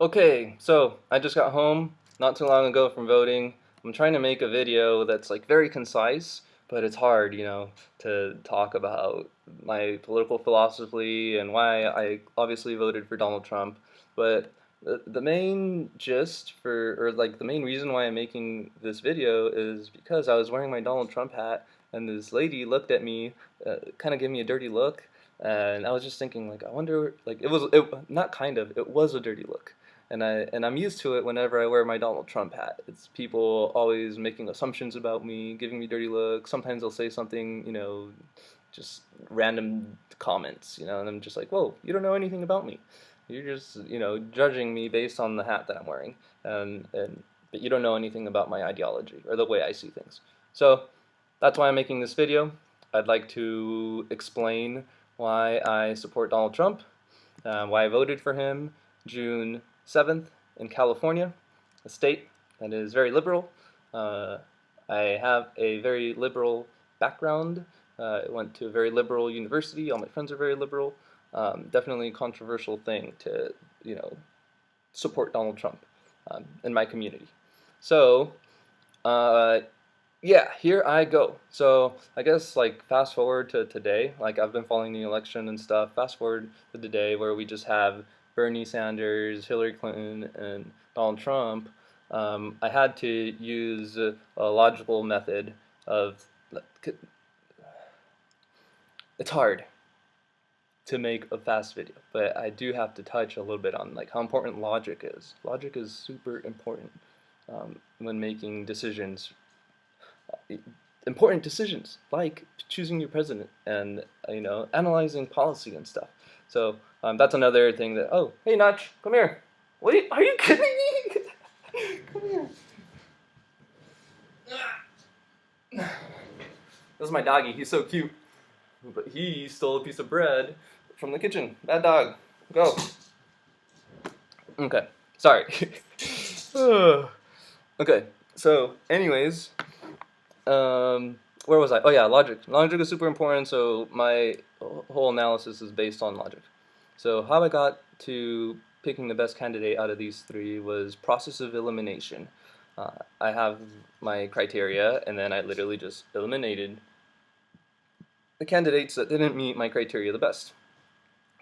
Okay, so I just got home not too long ago from voting. I'm trying to make a video that's like very concise, but it's hard, to talk about my political philosophy and why I obviously voted for Donald Trump. But the main gist or like the main reason why I'm making this video is because I was wearing my Donald Trump hat and this lady looked at me, kind of gave me a dirty look, and I was just thinking like, I wonder, like not kind of, it was a dirty look. And I'm used to it whenever I wear my Donald Trump hat. It's people always making assumptions about me, giving me dirty looks. Sometimes they'll say something, just random comments, and I'm just like, whoa, you don't know anything about me. You're just, judging me based on the hat that I'm wearing, but you don't know anything about my ideology or the way I see things. So that's why I'm making this video. I'd like to explain why I support Donald Trump, why I voted for him June 7th in California, a state that is very liberal. I have a very liberal background. I went to a very liberal university. All my friends are very liberal. Definitely a controversial thing to, support Donald Trump in my community. So, yeah, here I go. So I guess like fast forward to today, like I've been following the election and stuff. Fast forward to today where we just have Bernie Sanders, Hillary Clinton, and Donald Trump. I had to use a logical method of. It's hard to make a fast video, but I do have to touch a little bit on like how important logic is. Logic is super important when making decisions, important decisions like choosing your president and analyzing policy and stuff. So that's another thing that. Oh, hey Nacho, come here. Are you kidding me? Come here. This is my doggy. He's so cute, but he stole a piece of bread from the kitchen. Bad dog. Go. Okay. Sorry. Okay. So, anyways, where was I? Oh yeah, logic. Logic is super important. So my whole analysis is based on logic. So how I got to picking the best candidate out of these three was process of elimination. I have my criteria, and then I literally just eliminated the candidates that didn't meet my criteria the best.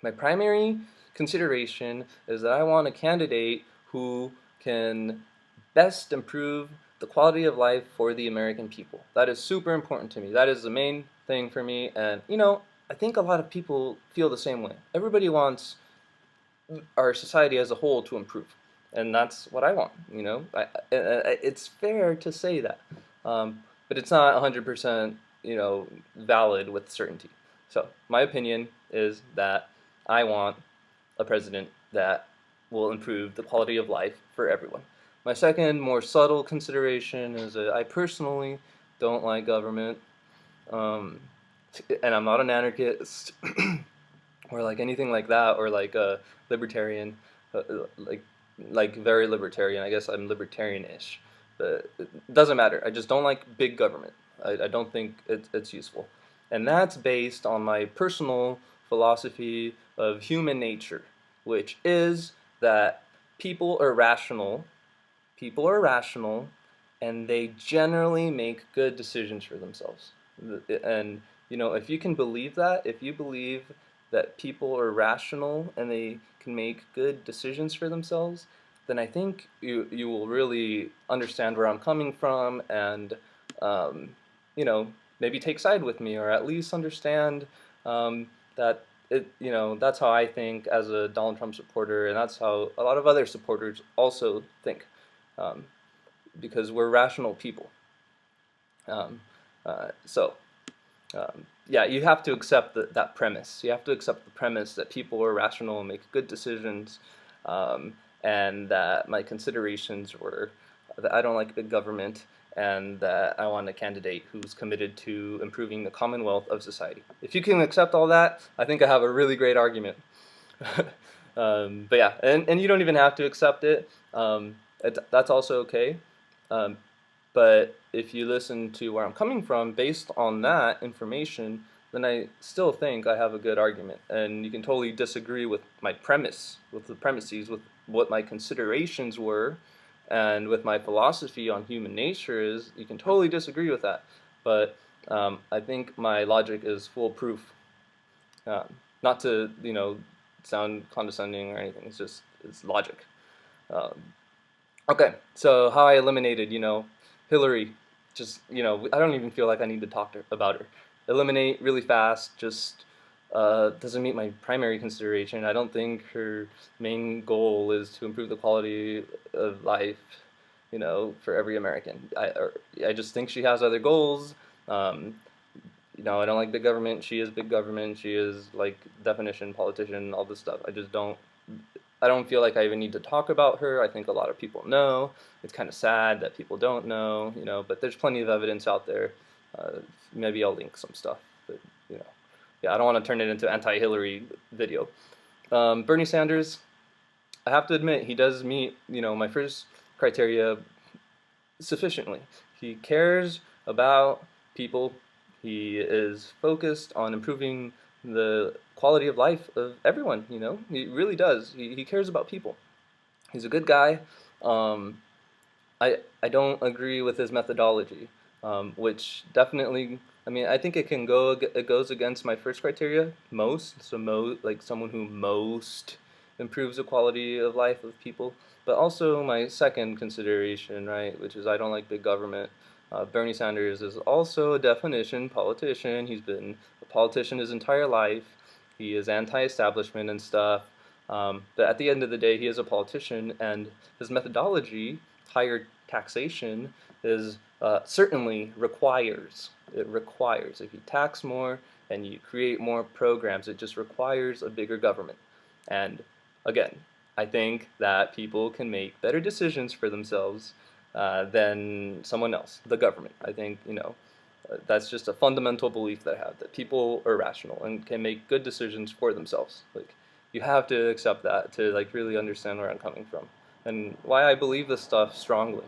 My primary consideration is that I want a candidate who can best improve the quality of life for the American people. That is super important to me. That is the main thing for me, and I think a lot of people feel the same way. Everybody wants our society as a whole to improve, and that's what I want. It's fair to say that, but it's not 100%, valid with certainty. So my opinion is that I want a president that will improve the quality of life for everyone. My second, more subtle consideration is that I personally don't like government, and I'm not an anarchist or like anything like that, or like a libertarian, like very libertarian. I guess I'm libertarian-ish, but it doesn't matter. I just don't like big government. I don't think it's useful, and that's based on my personal philosophy of human nature, which is that people are rational. People are rational, and they generally make good decisions for themselves. And if you can believe that, if you believe that people are rational and they can make good decisions for themselves, then I think you will really understand where I'm coming from, and maybe take side with me, or at least understand that that's how I think as a Donald Trump supporter, and that's how a lot of other supporters also think, because we're rational people. So yeah, you have to accept that premise. You have to accept the premise that people are rational and make good decisions, and that my considerations were that I don't like big government, and that I want a candidate who's committed to improving the commonwealth of society. If you can accept all that, I think I have a really great argument. But yeah, and you don't even have to accept it. That's also okay. But if you listen to where I'm coming from, based on that information, then I still think I have a good argument. And you can totally disagree with my premise, with the premises, with what my considerations were, and with my philosophy on human nature is, you can totally disagree with that. But I think my logic is foolproof. Not to, sound condescending or anything. It's logic. Um, okay, so how I eliminated, Hillary. Just, I don't even feel like I need to talk about her. Eliminate really fast. Just doesn't meet my primary consideration. I don't think her main goal is to improve the quality of life, for every American. I just think she has other goals. Um, I don't like big government. She is big government. She is like definition politician, all this stuff. I don't feel like I even need to talk about her. I think a lot of people know. It's kind of sad that people don't know, but there's plenty of evidence out there. Maybe I'll link some stuff, but yeah, I don't want to turn it into anti-Hillary video. Bernie Sanders, I have to admit, he does meet, my first criteria sufficiently. He cares about people. He is focused on improving the quality of life of everyone, He really does. He cares about people. He's a good guy. Um, I don't agree with his methodology, which definitely, I think it goes against my first criteria, most, so like someone who most improves the quality of life of people, but also my second consideration, right, which is I don't like big government. Bernie Sanders is also a definition politician. He's been a politician his entire life. He is anti-establishment and stuff. But at the end of the day, he is a politician, and his methodology, higher taxation, is certainly requires. It requires. If you tax more and you create more programs, it just requires a bigger government. And again, I think that people can make better decisions for themselves than someone else, the government. I think, that's just a fundamental belief that I have, that people are rational and can make good decisions for themselves. Like, you have to accept that to like really understand where I'm coming from and why I believe this stuff strongly.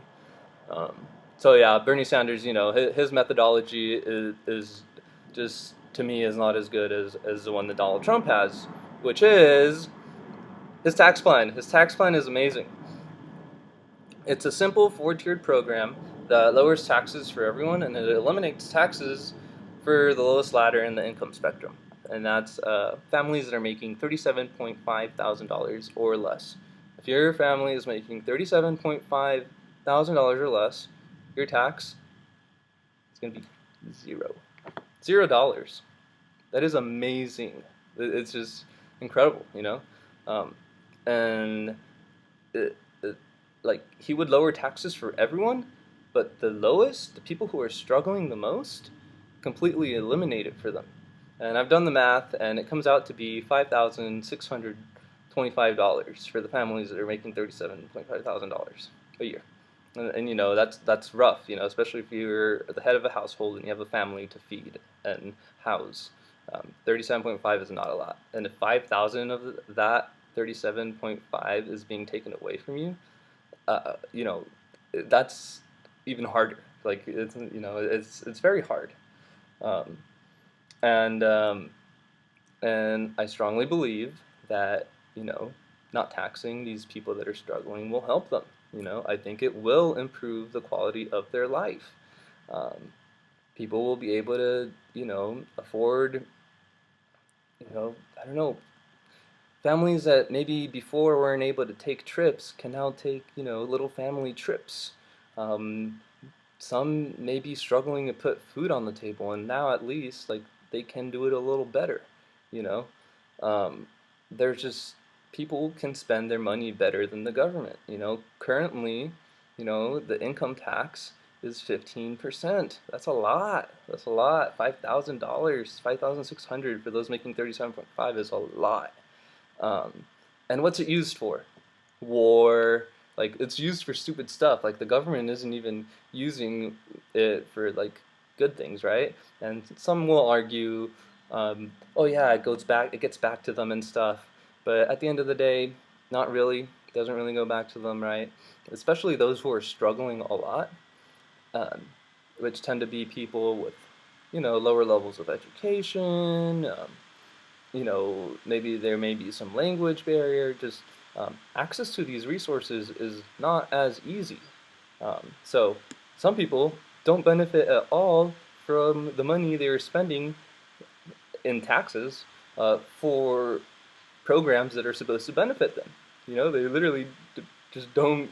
Um, so yeah, Bernie Sanders, his methodology is just, to me, is not as good as the one that Donald Trump has, which is his tax plan. His tax plan is amazing. It's a simple four-tiered program that lowers taxes for everyone, and it eliminates taxes for the lowest ladder in the income spectrum. And that's families that are making $37,500 or less. If your family is making $37,500 or less, your tax is going to be zero. $0. That is amazing. It's just incredible, Um, and like, he would lower taxes for everyone, but the people who are struggling the most, completely eliminate it for them. And I've done the math, and it comes out to be $5,625 for the families that are making $37,500 a year. And that's rough, especially if you're the head of a household and you have a family to feed and house. 37.5 is not a lot, and if 5,000 of that 37.5 is being taken away from you, uh, you know, that's even harder. Like, it's very hard. Um, and and I strongly believe that not taxing these people that are struggling will help them. I think it will improve the quality of their life. Um, People will be able to afford, I don't know, families that maybe before weren't able to take trips can now take, little family trips. Um, some may be struggling to put food on the table, and now at least, like, they can do it a little better, you know. Um, there's just people can spend their money better than the government. Currently, the income tax is 15%. That's a lot. That's a lot. $5,000, 5,600 for those making 37.5 is a lot. Um, and what's it used for? War. Like, it's used for stupid stuff. Like, the government isn't even using it for like good things, right? And some will argue, oh yeah, it gets back to them and stuff. But at the end of the day, not really. It doesn't really go back to them, right? Especially those who are struggling a lot, um, which tend to be people with lower levels of education. Maybe there may be some language barrier. Just access to these resources is not as easy. So some people don't benefit at all from the money they're spending in taxes for programs that are supposed to benefit them. They literally just don't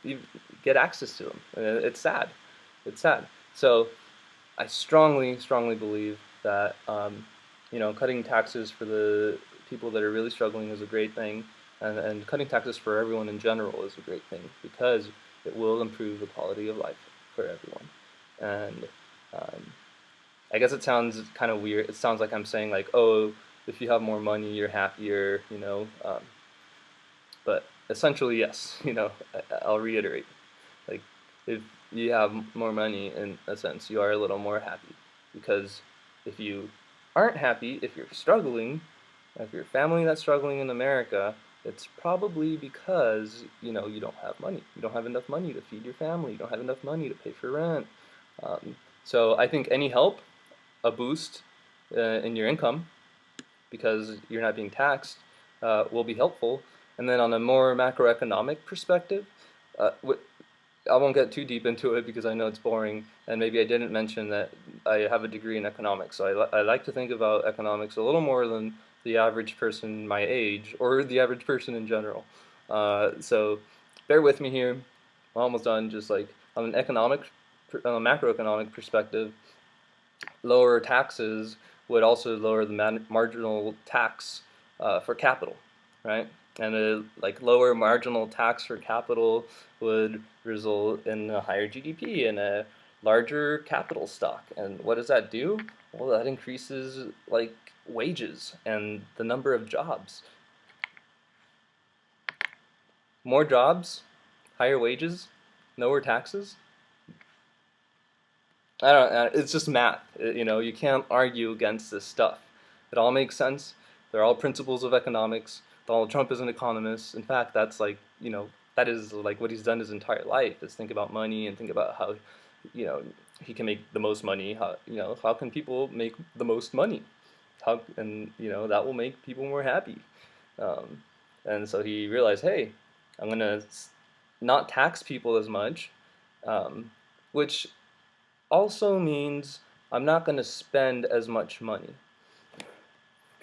even get access to them. It's sad. It's sad. So I strongly, strongly believe that cutting taxes for the people that are really struggling is a great thing, and cutting taxes for everyone in general is a great thing because it will improve the quality of life for everyone. And I guess it sounds kind of weird. It sounds like I'm saying like, oh, if you have more money, you're happier, but essentially, yes. I'll reiterate, like if you have more money, in a sense, you are a little more happy because if you aren't happy, if you're struggling, if your family that's struggling in America, it's probably because you don't have money. You don't have enough money to feed your family. You don't have enough money to pay for rent. So I think any help, a boost in your income, because you're not being taxed, will be helpful. And then on a more macroeconomic perspective, I won't get too deep into it because I know it's boring, and maybe I didn't mention that I have a degree in economics. So I like to think about economics a little more than the average person my age, or the average person in general. So bear with me here. I'm almost done. Just like on a macroeconomic perspective, lower taxes would also lower the marginal tax for capital, right? And a lower marginal tax for capital would result in a higher GDP and a larger capital stock. And what does that do? Well, that increases wages and the number of jobs. More jobs, higher wages, lower taxes. I don't. It's just math. You can't argue against this stuff. It all makes sense. They're all principles of economics. Donald Trump is an economist. In fact, that is what he's done his entire life is think about money and think about how, he can make the most money. How can people make the most money? That will make people more happy. And so he realized, hey, I'm gonna not tax people as much, which also means I'm not going to spend as much money.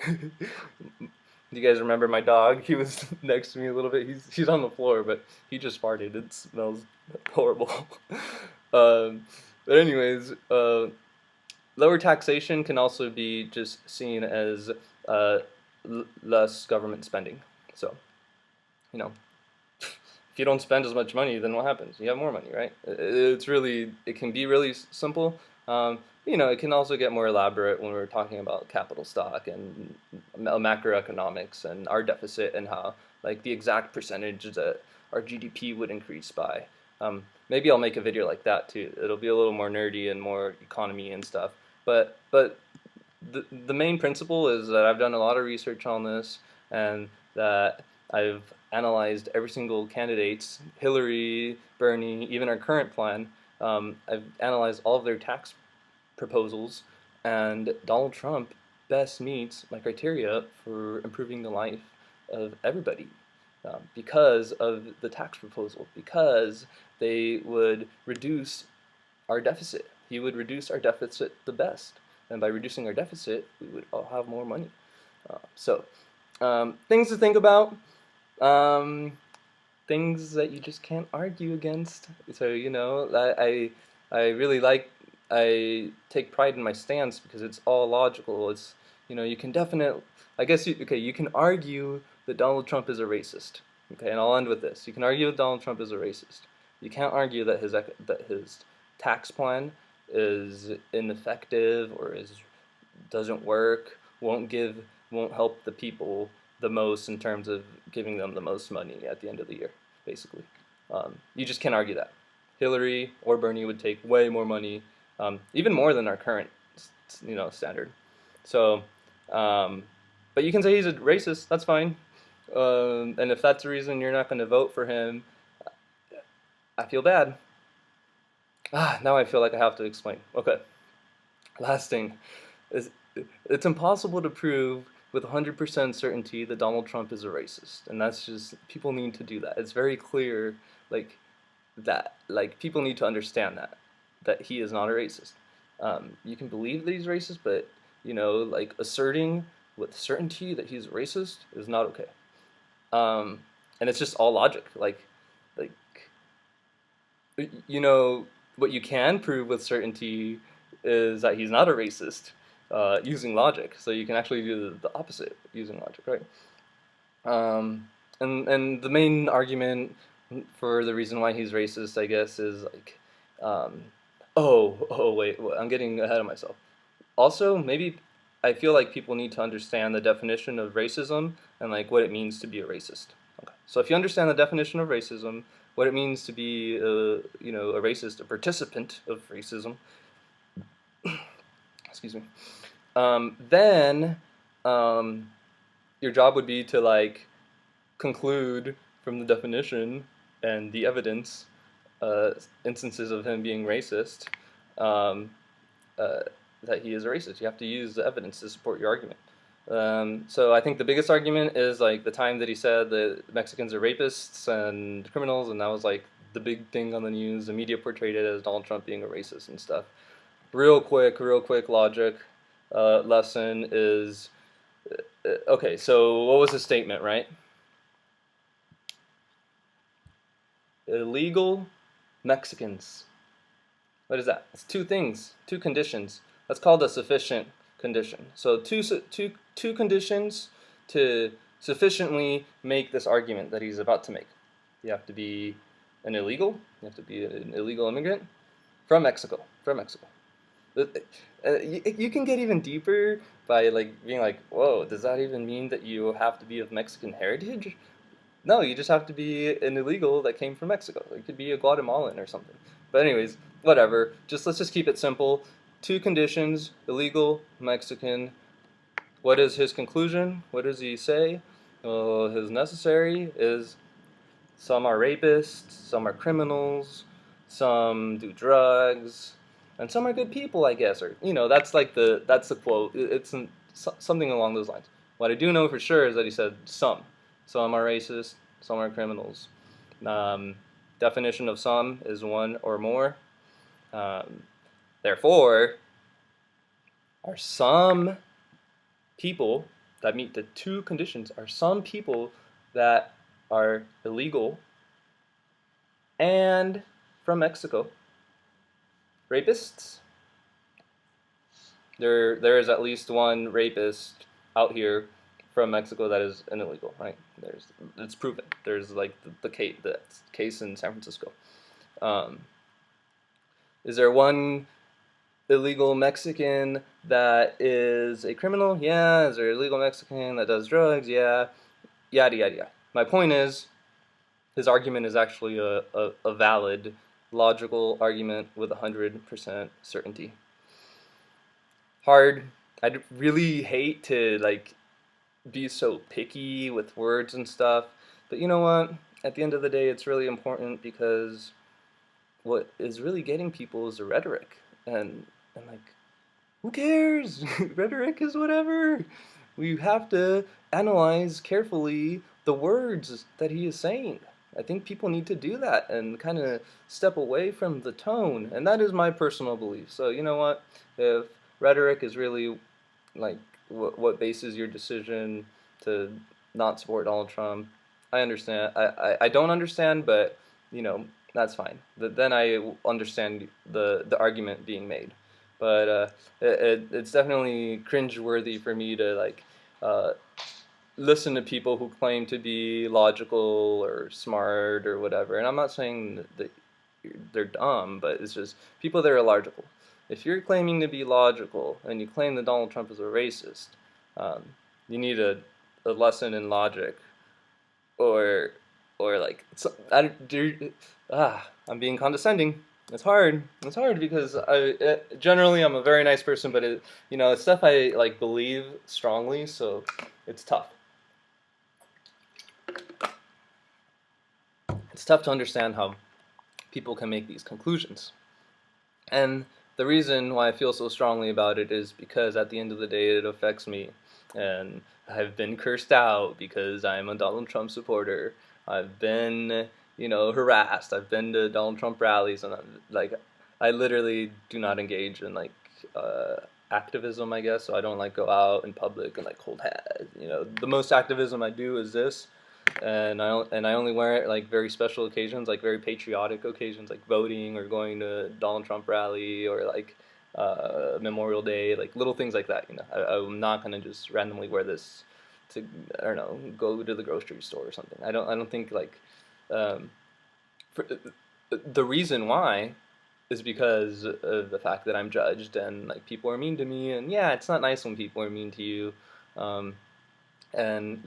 Do you guys remember my dog? He was next to me a little bit. He's on the floor, but he just farted. It smells horrible. But anyways, lower taxation can also be just seen as less government spending. So, if you don't spend as much money, then what happens? You have more money, right? It can be really simple. It can also get more elaborate when we're talking about capital stock and macroeconomics and our deficit and how, the exact percentage that our GDP would increase by. Maybe I'll make a video like that too. It'll be a little more nerdy and more economy and stuff. But the main principle is that I've done a lot of research on this and that I've analyzed every single candidate's, Hillary, Bernie, even our current plan. I've analyzed all of their tax proposals, and Donald Trump best meets my criteria for improving the life of everybody because of the tax proposal, because they would reduce our deficit. He would reduce our deficit the best, and by reducing our deficit, we would all have more money. Things to think about. Things that you just can't argue against. So I take pride in my stance because it's all logical. It's you can definitely, I guess you can argue that Donald Trump is a racist. Okay, and I'll end with this. You can argue that Donald Trump is a racist. You can't argue that his tax plan is ineffective or doesn't work, won't help the people the most in terms of giving them the most money at the end of the year, basically. You just can't argue that. Hillary or Bernie would take way more money, even more than our current, standard. So, but you can say he's a racist. That's fine. And if that's the reason you're not going to vote for him, I feel bad. Now I feel like I have to explain. Okay. Last thing is, it's impossible to prove with 100% certainty that Donald Trump is a racist, and that's just, people need to do that. It's very clear, like that, like people need to understand that he is not a racist. You can believe that he's racist, but like asserting with certainty that he's racist is not okay. Um, and it's just all logic. Like you know, what you can prove with certainty is that he's not a racist using logic. So you can actually do the opposite using logic, right? And the main argument for the reason why he's racist, I guess, is like, um, wait, I'm getting ahead of myself. Also, maybe I feel like people need to understand the definition of racism and like what it means to be a racist. Okay. So if you understand the definition of racism, what it means to be a racist, a participant of racism, excuse me, then um, your job would be to like conclude from the definition and the evidence instances of him being racist, um, uh, that he is a racist. You have to use the evidence to support your argument. So I think the biggest argument is like the time that he said that Mexicans are rapists and criminals, and that was like the big thing on the news. The media portrayed it as Donald Trump being a racist and stuff. Real quick logic lesson is okay. So what was his statement, right? Illegal Mexicans. What is that? It's two things, two conditions. That's called a sufficient condition. So two conditions to sufficiently make this argument that he's about to make. You have to be an illegal. You have to be an illegal immigrant from Mexico. From Mexico. You can get even deeper by like being like, whoa, does that even mean that you have to be of Mexican heritage? No, you just have to be an illegal that came from Mexico. It could be a Guatemalan or something. But anyways, whatever. Let's just keep it simple. Two conditions: illegal, Mexican. What is his conclusion? What does he say? His necessary is some are rapists, some are criminals, some do drugs, and some are good people, I guess. Or that's like that's the quote. It's something along those lines. What I do know for sure is that he said some. Some are racist, some are criminals. Um, Definition of some is one or more. Um, Therefore, are some people that meet the two conditions are some people that are illegal and from Mexico. Rapists? There is at least one rapist out here from Mexico that is an illegal, right? It's proven. There's like the case in San Francisco. Um, is there one illegal Mexican that is a criminal? Yeah. Is there an illegal Mexican that does drugs? Yeah. Yada yada yada. My point is, his argument is actually a valid, logical argument with 100% certainty. Hard. I'd really hate to like be so picky with words and stuff, but you know what? At the end of the day, it's really important because what is really getting people is the rhetoric, and like, who cares? Rhetoric is whatever. We have to analyze carefully the words that he is saying. I think people need to do that and kind of step away from the tone, and that is my personal belief. So you know what? If rhetoric is really like what bases your decision to not support Donald Trump, I understand. I don't understand, but that's fine. Then I understand the argument being made. But it's definitely cringeworthy for me to like listen to people who claim to be logical or smart or whatever. And I'm not saying that they're dumb, but it's just people that are logical. If you're claiming to be logical and you claim that Donald Trump is a racist, you need a lesson in logic, or like I'm being condescending. It's hard. It's hard because generally I'm a very nice person, but it's stuff I like believe strongly, so it's tough. It's tough to understand how people can make these conclusions. And the reason why I feel so strongly about it is because at the end of the day it affects me, and I've been cursed out because I'm a Donald Trump supporter. I've been, harassed. I've been to Donald Trump rallies, and I literally do not engage in uh, activism, I guess. So I don't go out in public and hold hands. The most activism I do is this, and I only wear it very special occasions, very patriotic occasions, like voting or going to Donald Trump rally or Memorial Day, little things like that. I'm not gonna just randomly wear this to, I don't know, go to the grocery store or something. I don't think um, for, the reason why is because of the fact that I'm judged and people are mean to me, and yeah, it's not nice when people are mean to you, um, and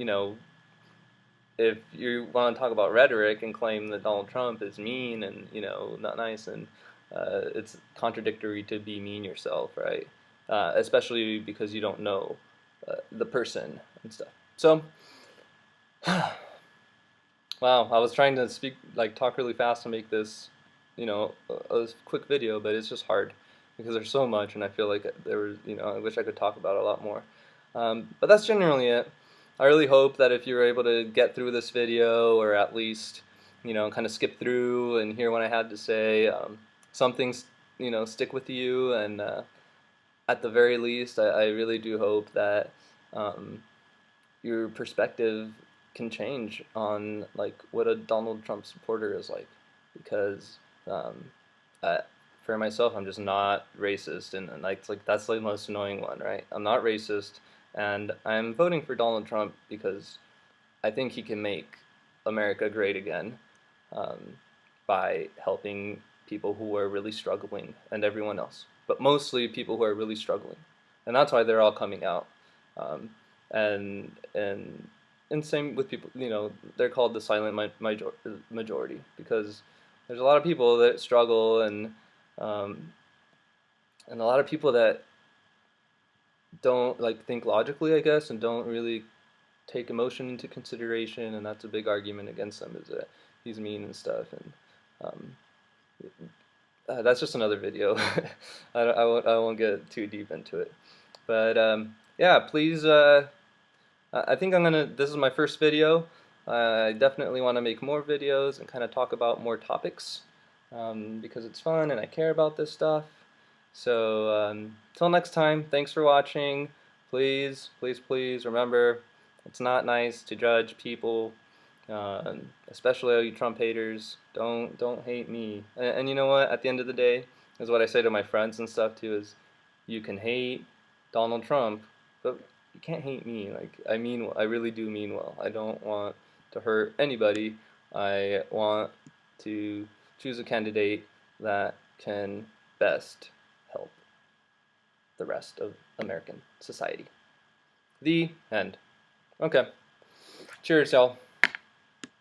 if you want to talk about rhetoric and claim that Donald Trump is mean and not nice, and it's contradictory to be mean yourself, right? Especially because you don't know the person and stuff. So, wow, I was trying to talk really fast to make this, a quick video, but it's just hard because there's so much, and I feel like there was, I wish I could talk about it a lot more. But that's generally it. I really hope that if you were able to get through this video, or at least, kind of skip through and hear what I had to say, some things, stick with you, and at the very least, I really do hope that your perspective can change on what a Donald Trump supporter is like, because um, I, for myself, I'm just not racist, and that's the most annoying one, right? I'm not racist, and I'm voting for Donald Trump because I think he can make America great again, um, by helping people who are really struggling and everyone else, but mostly people who are really struggling, and that's why they're all coming out. Um, and same with people, they're called the silent majority, because there's a lot of people that struggle, um, and a lot of people that don't think logically, I guess, and don't really take emotion into consideration, and that's a big argument against him, is that he's mean and stuff, and um, that's just another video. I won't get too deep into it, but yeah, please. I think this is my first video. I definitely want to make more videos and kind of talk about more topics, because it's fun and I care about this stuff. So till next time, thanks for watching. Please, please, please remember, it's not nice to judge people, especially all you Trump haters. Don't hate me. And you know what? At the end of the day, is what I say to my friends and stuff too, is you can hate Donald Trump, but you can't hate me. I really do mean well. I don't want to hurt anybody. I want to choose a candidate that can best help the rest of American society. The end. Okay. Cheers, y'all.